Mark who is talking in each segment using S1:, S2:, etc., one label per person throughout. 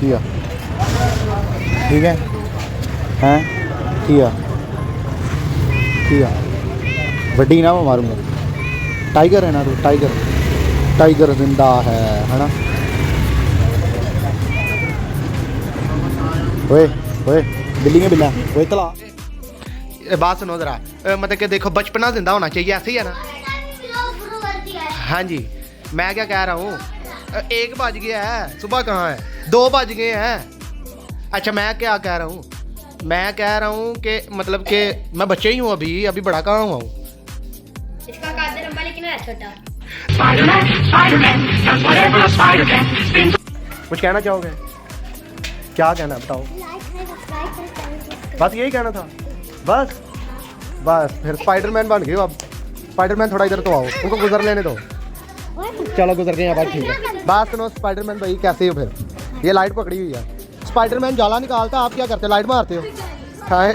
S1: किया ठीक है हैं किया किया वड्डी ना मैं मारूंगा। टाइगर है ना तू, टाइगर टाइगर जिंदा है ना। ओए ओए बिल्ली में बिल्ला ओए तला। बात सुनो जरा, मतलब कि देखो बचपना जिंदा होना चाहिए, ऐसे ही है ना। हाँ जी, मैं क्या कह रहा हूँ, 1 बज गया है, सुबह कहाँ है, 2 बज गए हैं। अच्छा मैं क्या कह रहा हूँ, मैं कह रहा हूँ कि मतलब कि मैं बच्चे ही हूँ, अभी बड़ा कहाँ हुआ हूँ।
S2: इसका कादर लंबा लेकिन है छोटा।
S1: कुछ कहना चाहोगे? क्या कहना बताओ। बस यही कहना था, बस बस फिर स्पाइडरमैन बन गए हो अब। स्पाइडरमैन थोड़ा इधर तो आओ, उनको गुजर लेने दो। चलो गुजर गए अब, ठीक है। बात सुनो स्पाइडरमैन भाई, कैसे हो फिर? ये लाइट पकड़ी हुई है, स्पाइडरमैन जाला निकालता, आप क्या करते हो? लाइट मारते हो। हाय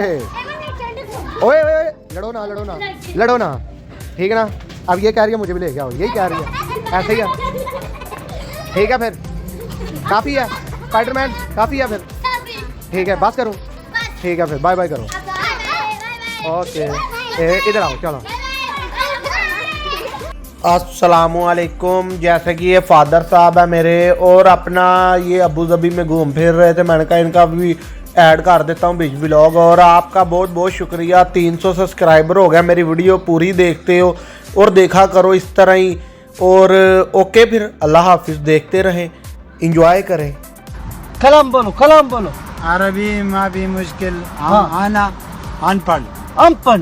S1: ओए ओए लड़ो ना लड़ो ना लड़ो ना, ठीक है ना। अब ये कह रही है मुझे भी ले आओ, यही कह रही है, ऐसे ही है ठीक है। फिर काफ़ी है स्पाइडरमैन, काफ़ी है फिर, ठीक है बस करो, ठीक है फिर बाय बाय करो। ओके इधर आओ चलो। अस्सलामुअलैकुम। जैसे कि ये फादर साहब है मेरे और अपना ये अबू धाबी में घूम फिर रहे थे, मैंने कहा इनका भी ऐड कर देता हूँ बीच व्लॉग। और आपका बहुत बहुत शुक्रिया, 300 सब्सक्राइबर हो गया, मेरी वीडियो पूरी देखते हो और देखा करो इस तरह ही। और ओके फिर अल्लाह हाफिज़, देखते रहें, इंजॉय करें।
S3: कलाम बोलो, कलाम बोलो।
S4: अरबी मा भी मुश्किल,
S3: हाँ।
S4: आना अनपढ़,
S3: अनपढ़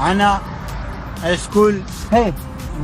S4: आना स्कूल
S3: है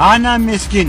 S4: आना मिस्किन,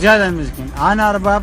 S4: ज्यादा मिस्किन। आना अरबाब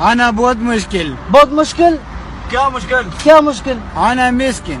S4: आना बहुत मुश्किल।
S3: बहुत मुश्किल.
S4: क्या मुश्किल?
S3: क्या मुश्किल؟
S4: आना मिस्किन।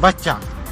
S4: बच्चा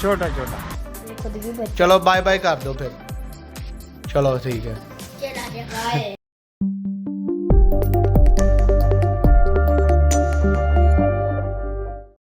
S4: छोटा छोटा।
S1: चलो बाय बाय कर दो फिर, चलो ठीक है।
S2: चला गया।